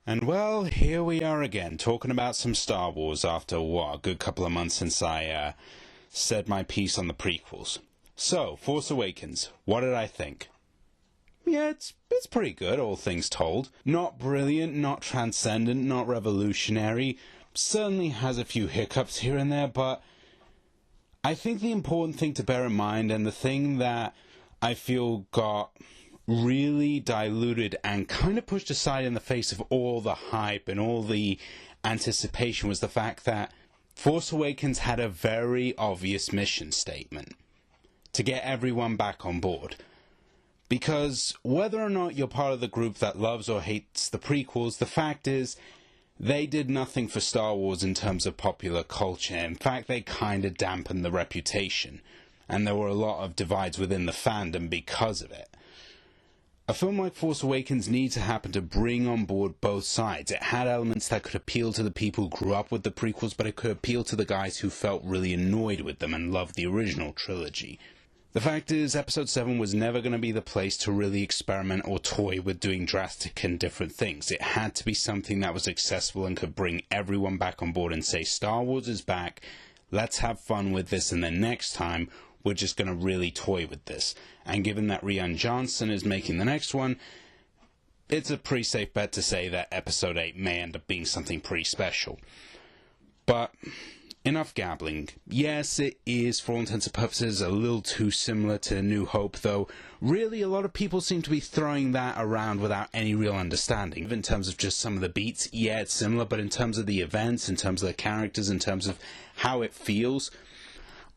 And well, here we are again, talking about some Star Wars after, a good couple of months since I said my piece on the prequels. So, Force Awakens, what did I think? Yeah, it's pretty good, all things told. Not brilliant, not transcendent, not revolutionary. Certainly has a few hiccups here and there, but I think the important thing to bear in mind, and the thing that I feel got really diluted and kind of pushed aside in the face of all the hype and all the anticipation, was the fact that Force Awakens had a very obvious mission statement to get everyone back on board. Because whether or not you're part of the group that loves or hates the prequels, the fact is they did nothing for Star Wars in terms of popular culture. In fact, they kind of dampened the reputation, and there were a lot of divides within the fandom because of it. A film like Force Awakens needs to happen to bring on board both sides. It had elements that could appeal to the people who grew up with the prequels, but it could appeal to the guys who felt really annoyed with them and loved the original trilogy. The fact is, Episode 7 was never going to be the place to really experiment or toy with doing drastic and different things. It had to be something that was accessible and could bring everyone back on board and say, Star Wars is back, let's have fun with this, and then next time we're just going to really toy with this. And given that Rian Johnson is making the next one, it's a pretty safe bet to say that Episode 8 may end up being something pretty special. But enough gabbling. Yes, it is, for all intents and purposes, a little too similar to New Hope, though really a lot of people seem to be throwing that around without any real understanding. In terms of just some of the beats, yeah, it's similar, but in terms of the events, in terms of the characters, in terms of how it feels,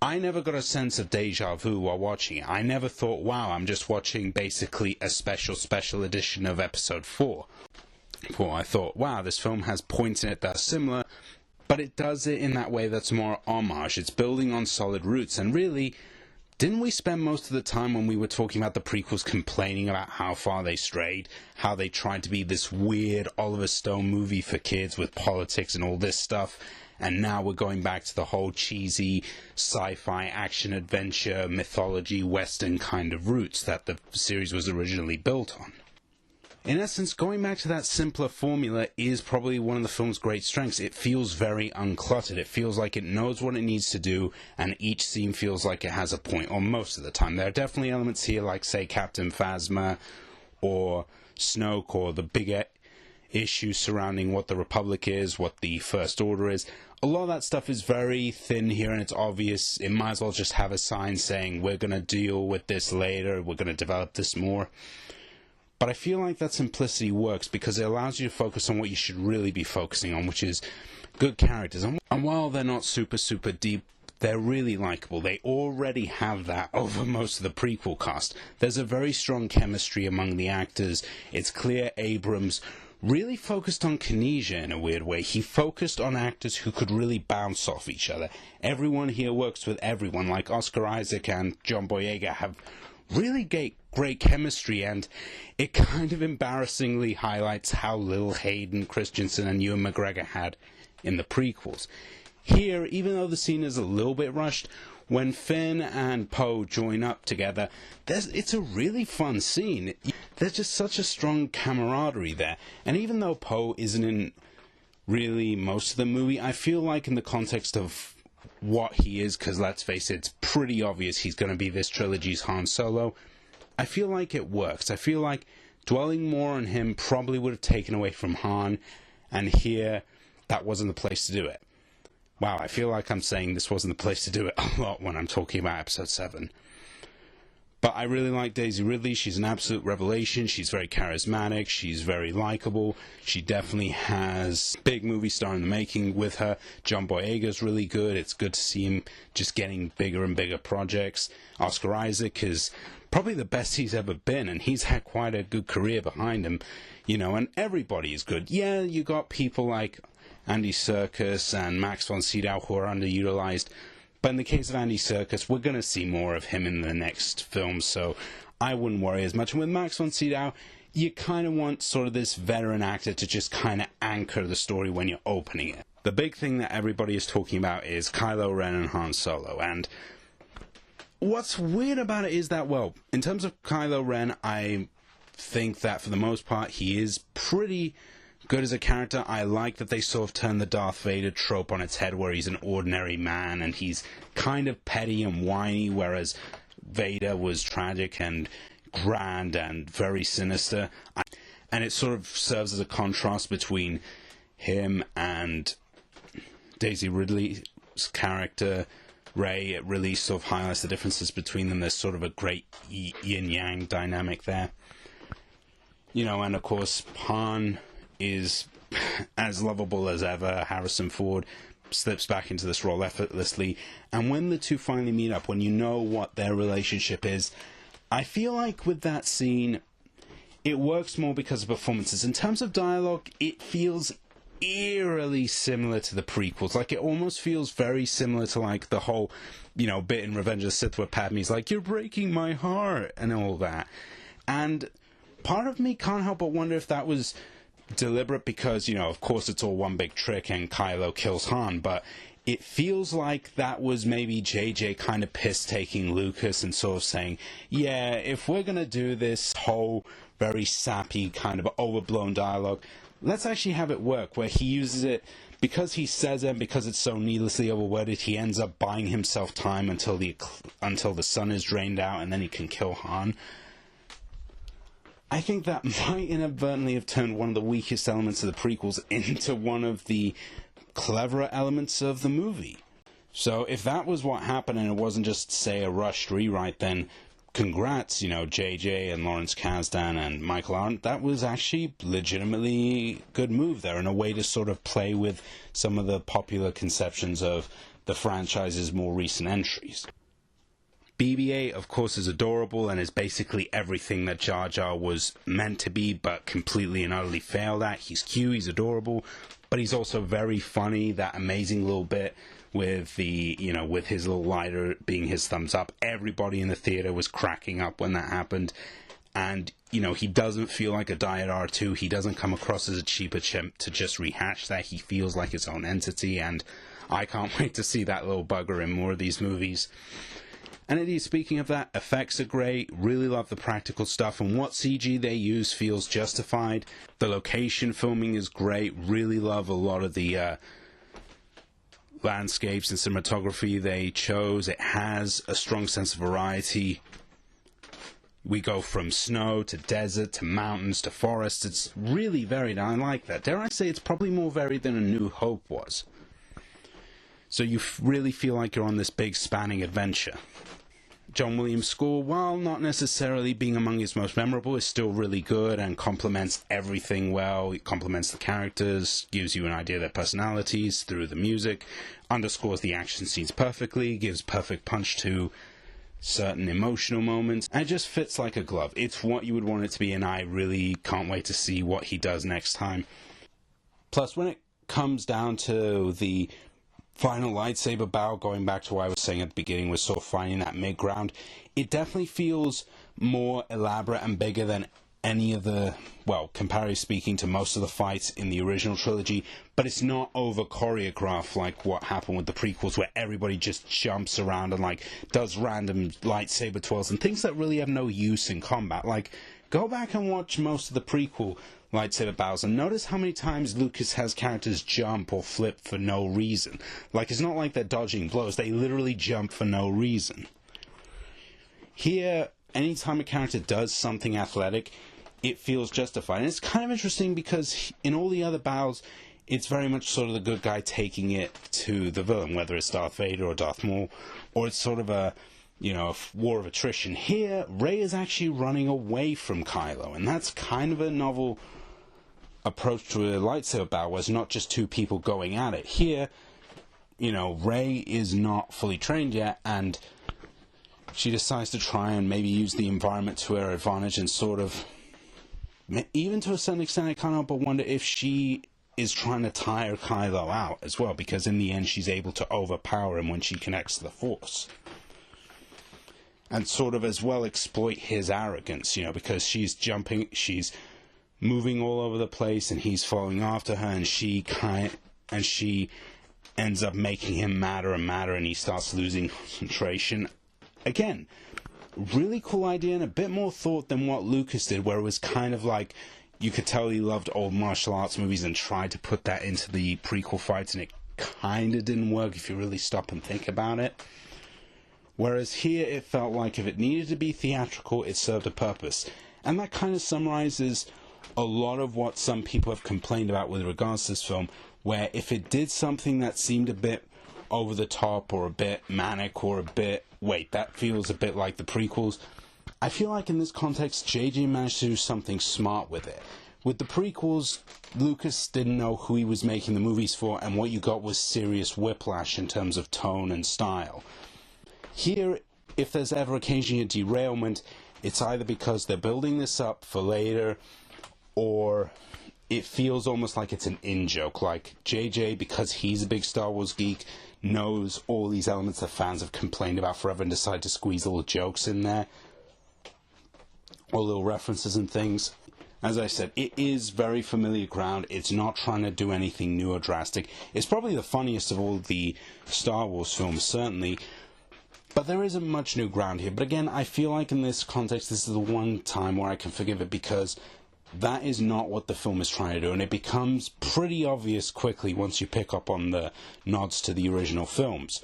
I never got a sense of deja vu while watching it. I never thought, wow, I'm just watching basically a special edition of Episode 4. I thought, wow, this film has points in it that are similar, but it does it in that way that's more homage. It's building on solid roots, and really, didn't we spend most of the time when we were talking about the prequels complaining about how far they strayed, how they tried to be this weird Oliver Stone movie for kids with politics and all this stuff, and now we're going back to the whole cheesy sci-fi action adventure mythology western kind of roots that the series was originally built on. In essence, going back to that simpler formula is probably one of the film's great strengths. It feels very uncluttered. It feels like it knows what it needs to do, and each scene feels like it has a point, or most of the time. There are definitely elements here like, say, Captain Phasma, or Snoke, or the bigger issues surrounding what the Republic is, what the First Order is. A lot of that stuff is very thin here, and it's obvious. It might as well just have a sign saying, we're going to deal with this later, we're going to develop this more. But I feel like that simplicity works because it allows you to focus on what you should really be focusing on, which is good characters. And while they're not super deep, they're really likable. They already have that over most of the prequel cast. There's a very strong chemistry among the actors. It's clear Abrams really focused on kinesia in a weird way. He focused on actors who could really bounce off each other. Everyone here works with everyone, like Oscar Isaac and John Boyega have really great chemistry, and it kind of embarrassingly highlights how little Hayden Christensen and Ewan McGregor had in the prequels. Here, even though the scene is a little bit rushed, when Finn and Poe join up together, it's a really fun scene. There's just such a strong camaraderie there. And even though Poe isn't in really most of the movie, I feel like in the context of what he is, because let's face it, it's pretty obvious he's going to be this trilogy's Han Solo, I feel like it works. I feel like dwelling more on him probably would have taken away from Han, and here, that wasn't the place to do it. Wow, I feel like I'm saying this wasn't the place to do it a lot when I'm talking about Episode 7. But I really like Daisy Ridley. She's an absolute revelation. She's very charismatic. She's very likable. She definitely has big movie star in the making with her. John Boyega's really good. It's good to see him just getting bigger and bigger projects. Oscar Isaac is probably the best he's ever been, and he's had quite a good career behind him, and everybody is good. Yeah, you got people like Andy Serkis and Max von Sydow who are underutilized, but in the case of Andy Serkis, we're going to see more of him in the next film, so I wouldn't worry as much. And with Max von Sydow, you kind of want sort of this veteran actor to just kind of anchor the story when you're opening it. The big thing that everybody is talking about is Kylo Ren and Han Solo, and what's weird about it is that, well, in terms of Kylo Ren, I think that for the most part he is pretty good as a character. I like that they sort of turned the Darth Vader trope on its head, where he's an ordinary man and he's kind of petty and whiny, whereas Vader was tragic and grand and very sinister. And it sort of serves as a contrast between him and Daisy Ridley's character, Rey. It really sort of highlights the differences between them. There's sort of a great yin-yang dynamic there. You know, and of course, Han is as lovable as ever. Harrison Ford slips back into this role effortlessly. And when the two finally meet up, when you know what their relationship is, I feel like with that scene, it works more because of performances. In terms of dialogue, it feels eerily similar to the prequels. Like, it almost feels very similar to, like, the whole, you know, bit in Revenge of the Sith where Padme's like, "You're breaking my heart," and all that. And part of me can't help but wonder if that was deliberate because, you know, of course it's all one big trick and Kylo kills Han, but it feels like that was maybe JJ kind of piss-taking Lucas and sort of saying, yeah, if we're going to do this whole very sappy kind of overblown dialogue, let's actually have it work, where he uses it because he says it, and because it's so needlessly overworded, he ends up buying himself time until the sun is drained out and then he can kill Han. I think that might inadvertently have turned one of the weakest elements of the prequels into one of the cleverer elements of the movie. So if that was what happened and it wasn't just, say, a rushed rewrite, then congrats, you know, JJ and Lawrence Kasdan and Michael Arndt. That was actually legitimately good move there, and a way to sort of play with some of the popular conceptions of the franchise's more recent entries. BB-8, of course, is adorable and is basically everything that Jar Jar was meant to be, but completely and utterly failed at. He's cute, he's adorable, but he's also very funny. That amazing little bit with the, you know, with his little lighter being his thumbs up. Everybody in the theater was cracking up when that happened. And, you know, he doesn't feel like a diet R2. He doesn't come across as a cheap chimp to just rehash that. He feels like his own entity, and I can't wait to see that little bugger in more of these movies. And indeed, speaking of that, effects are great, really love the practical stuff, and what CG they use feels justified. The location filming is great, really love a lot of the landscapes and cinematography they chose. It has a strong sense of variety. We go from snow to desert to mountains to forests. It's really varied, and I like that. Dare I say it's probably more varied than A New Hope was. So you really feel like you're on this big spanning adventure. John Williams' score, while not necessarily being among his most memorable, is still really good and complements everything well. It complements the characters, gives you an idea of their personalities through the music, underscores the action scenes perfectly, gives perfect punch to certain emotional moments, and it just fits like a glove. It's what you would want it to be, and I really can't wait to see what he does next time. Plus, when it comes down to the final lightsaber battle, going back to what I was saying at the beginning, was sort of finding that mid-ground, it definitely feels more elaborate and bigger than any of the, well, comparatively speaking to most of the fights in the original trilogy, but it's not over-choreographed like what happened with the prequels, where everybody just jumps around and, like, does random lightsaber twirls and things that really have no use in combat. Like, go back and watch most of the prequel lightsaber battles and notice how many times Lucas has characters jump or flip for no reason. Like, it's not like they're dodging blows, they literally jump for no reason. Here, anytime a character does something athletic, it feels justified. And it's kind of interesting because in all the other battles, it's very much sort of the good guy taking it to the villain, whether it's Darth Vader or Darth Maul, or it's sort of a, you know, a war of attrition. Here, Rey is actually running away from Kylo, and that's kind of a novel approach to a lightsaber battle, where it's not just two people going at it. Here, you know, Rey is not fully trained yet, and she decides to try and maybe use the environment to her advantage, and sort of, even to a certain extent, I can't help but wonder if she is trying to tire Kylo out as well, because in the end she's able to overpower him when she connects to the Force. And sort of as well exploit his arrogance, you know, because she's moving all over the place and he's following after her, and she ends up making him madder and madder, and he starts losing concentration. Again, really cool idea, and a bit more thought than what Lucas did, where it was kind of like, you could tell he loved old martial arts movies and tried to put that into the prequel fights, and it kind of didn't work if you really stop and think about it. Whereas here, it felt like if it needed to be theatrical, it served a purpose. And that kind of summarizes a lot of what some people have complained about with regards to this film, where if it did something that seemed a bit over the top or a bit manic or a bit, wait, that feels a bit like the prequels, I feel like in this context, JJ managed to do something smart with it. With the prequels, Lucas didn't know who he was making the movies for, and what you got was serious whiplash in terms of tone and style. Here, if there's ever occasionally a derailment, it's either because they're building this up for later, or it feels almost like it's an in-joke. Like, JJ, because he's a big Star Wars geek, knows all these elements that fans have complained about forever and decided to squeeze little jokes in there, or little references and things. As I said, it is very familiar ground. It's not trying to do anything new or drastic. It's probably the funniest of all the Star Wars films, certainly. But there isn't much new ground here. But again, I feel like in this context, this is the one time where I can forgive it, because that is not what the film is trying to do. And it becomes pretty obvious quickly once you pick up on the nods to the original films.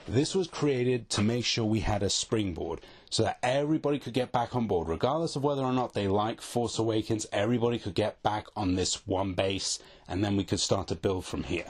This was created to make sure we had a springboard, so that everybody could get back on board. Regardless of whether or not they like Force Awakens, everybody could get back on this one base, and then we could start to build from here.